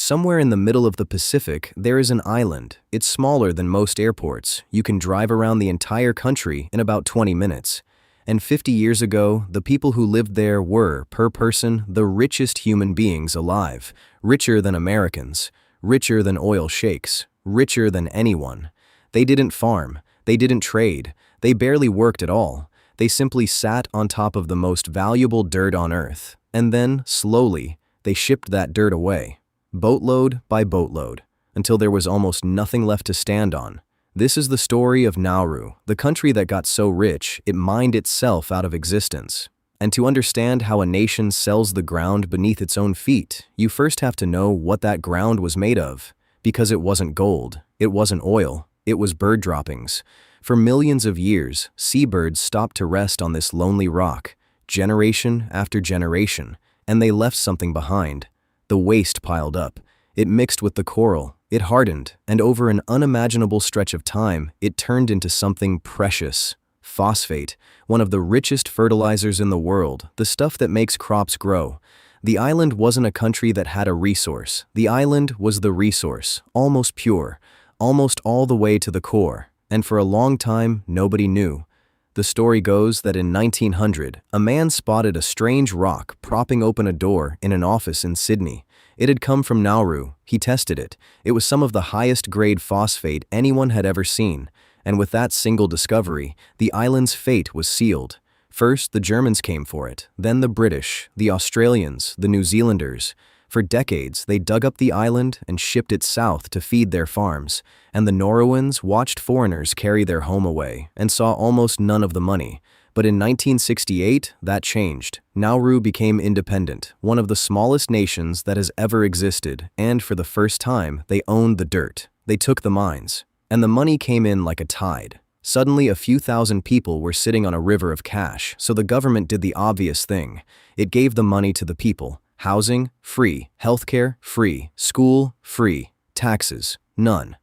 Somewhere in the middle of the Pacific, there is an island. It's smaller than most airports. You can drive around the entire country in about 20 minutes. And 50 years ago, the people who lived there were, per person, the richest human beings alive. Richer than Americans. Richer than oil sheikhs. Richer than anyone. They didn't farm. They didn't trade. They barely worked at all. They simply sat on top of the most valuable dirt on Earth. And then, slowly, they shipped that dirt away. Boatload by boatload, until there was almost nothing left to stand on. This is the story of Nauru, the country that got so rich it mined itself out of existence. And to understand how a nation sells the ground beneath its own feet, you first have to know what that ground was made of. Because it wasn't gold, it wasn't oil, it was bird droppings. For millions of years, seabirds stopped to rest on this lonely rock, generation after generation, and they left something behind. The waste piled up. It mixed with the coral. It hardened, and over an unimaginable stretch of time, it turned into something precious. Phosphate, one of the richest fertilizers in the world, the stuff that makes crops grow. The island wasn't a country that had a resource. The island was the resource, almost pure, almost all the way to the core. And for a long time, nobody knew. The story goes that in 1900, a man spotted a strange rock propping open a door in an office in Sydney. It had come from Nauru. He tested it. It was some of the highest grade phosphate anyone had ever seen. And with that single discovery, the island's fate was sealed. First, the Germans came for it, then the British, the Australians, the New Zealanders. For decades, they dug up the island and shipped it south to feed their farms, and the Nauruans watched foreigners carry their home away and saw almost none of the money. But in 1968, that changed. Nauru became independent, one of the smallest nations that has ever existed, and for the first time, they owned the dirt. They took the mines, and the money came in like a tide. Suddenly, a few thousand people were sitting on a river of cash, so the government did the obvious thing. It gave the money to the people. Housing, free. Healthcare, free. School, free. Taxes, none.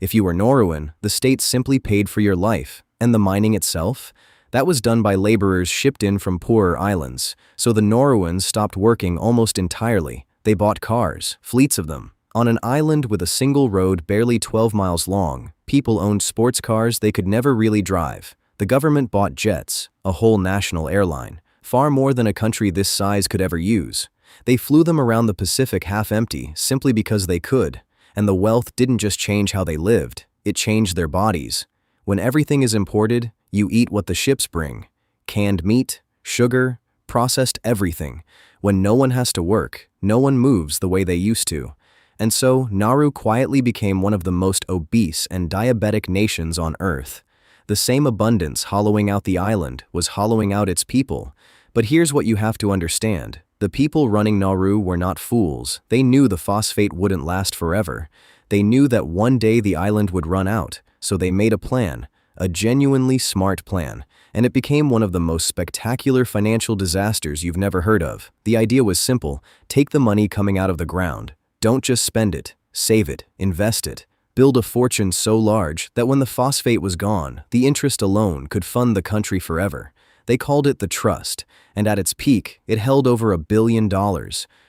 If you were Nauruan, the state simply paid for your life. And the mining itself? That was done by laborers shipped in from poorer islands. So the Nauruans stopped working almost entirely. They bought cars, fleets of them. On an island with a single road barely 12 miles long, people owned sports cars they could never really drive. The government bought jets, a whole national airline, far more than a country this size could ever use. They flew them around the Pacific half empty simply because they could, and the wealth didn't just change how they lived, it changed their bodies. When everything is imported, you eat what the ships bring. Canned meat, sugar, processed everything. When no one has to work, no one moves the way they used to. And so, Nauru quietly became one of the most obese and diabetic nations on Earth. The same abundance hollowing out the island was hollowing out its people. But here's what you have to understand. The people running Nauru were not fools. They knew the phosphate wouldn't last forever. They knew that one day the island would run out, so they made a plan, a genuinely smart plan, and it became one of the most spectacular financial disasters you've never heard of. The idea was simple: take the money coming out of the ground. Don't just spend it, save it, invest it. Build a fortune so large that when the phosphate was gone, the interest alone could fund the country forever. They called it the trust, and at its peak, it held over $1 billion.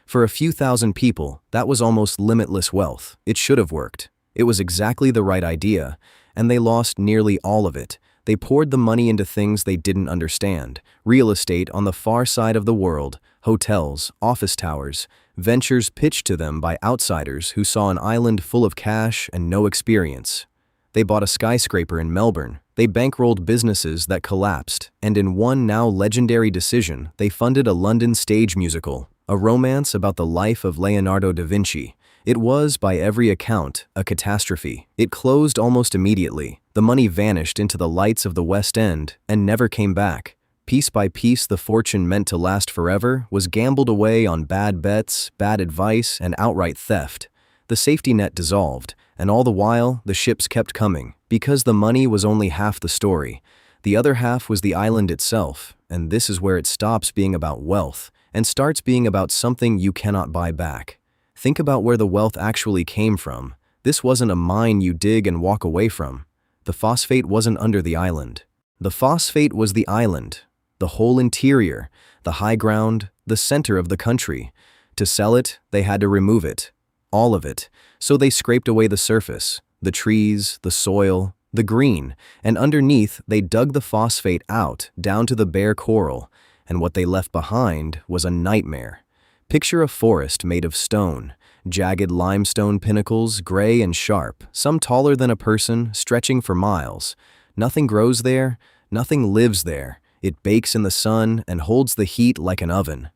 For a few thousand people, that was almost limitless wealth. It should have worked. It was exactly the right idea, and they lost nearly all of it. They poured the money into things they didn't understand. Real estate on the far side of the world, hotels, office towers, ventures pitched to them by outsiders who saw an island full of cash and no experience. They bought a skyscraper in Melbourne. They bankrolled businesses that collapsed, and in one now legendary decision, they funded a London stage musical, a romance about the life of Leonardo da Vinci. It was, by every account, a catastrophe. It closed almost immediately. The money vanished into the lights of the West End and never came back. Piece by piece, the fortune meant to last forever was gambled away on bad bets, bad advice, and outright theft. The safety net dissolved, and all the while, the ships kept coming, because the money was only half the story. The other half was the island itself, and this is where it stops being about wealth and starts being about something you cannot buy back. Think about where the wealth actually came from. This wasn't a mine you dig and walk away from. The phosphate wasn't under the island. The phosphate was the island, the whole interior, the high ground, the center of the country. To sell it, they had to remove it. all of it, so they scraped away the surface, the trees, the soil, the green, and underneath they dug the phosphate out down to the bare coral, and what they left behind was a nightmare. Picture a forest made of stone, jagged limestone pinnacles, gray and sharp, some taller than a person, stretching for miles. Nothing grows there, nothing lives there. It bakes in the sun and holds the heat like an oven.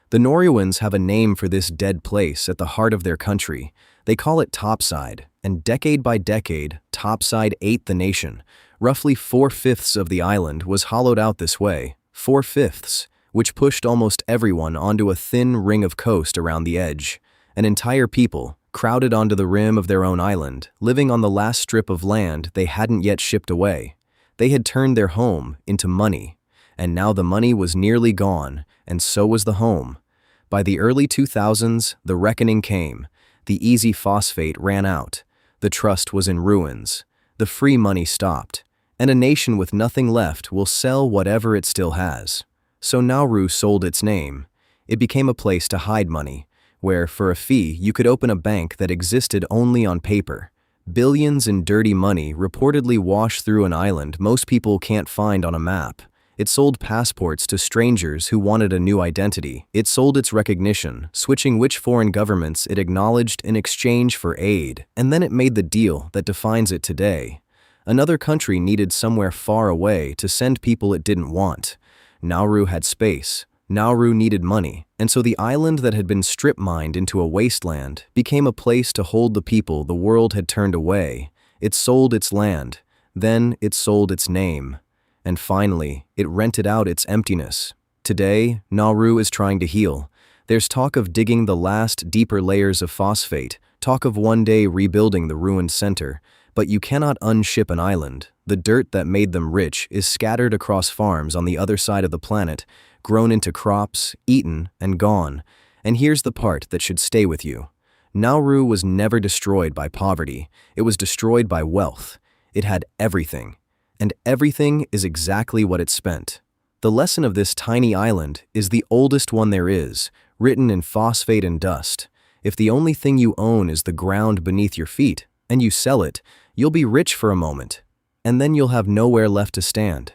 The Nauruans have a name for this dead place at the heart of their country. They call it Topside, and decade by decade, Topside ate the nation. Roughly 4/5 of the island was hollowed out this way, 4/5, which pushed almost everyone onto a thin ring of coast around the edge. An entire people, crowded onto the rim of their own island, living on the last strip of land they hadn't yet shipped away. They had turned their home into money, and now the money was nearly gone, and so was the home. By the early 2000s, the reckoning came. The easy phosphate ran out. The trust was in ruins. The free money stopped. And a nation with nothing left will sell whatever it still has. So Nauru sold its name. It became a place to hide money, where, for a fee, you could open a bank that existed only on paper. Billions in dirty money reportedly wash through an island most people can't find on a map. It sold passports to strangers who wanted a new identity. It sold its recognition, switching which foreign governments it acknowledged in exchange for aid, and then it made the deal that defines it today. Another country needed somewhere far away to send people it didn't want. Nauru had space. Nauru needed money, and so the island that had been strip-mined into a wasteland became a place to hold the people the world had turned away. It sold its land. Then it sold its name. And finally, it rented out its emptiness. Today, Nauru is trying to heal. There's talk of digging the last, deeper layers of phosphate, talk of one day rebuilding the ruined center. But you cannot unship an island. The dirt that made them rich is scattered across farms on the other side of the planet, grown into crops, eaten, and gone. And here's the part that should stay with you. Nauru was never destroyed by poverty. It was destroyed by wealth. It had everything. And everything is exactly what it spent. The lesson of this tiny island is the oldest one there is, written in phosphate and dust. If the only thing you own is the ground beneath your feet, and you sell it, you'll be rich for a moment, and then you'll have nowhere left to stand.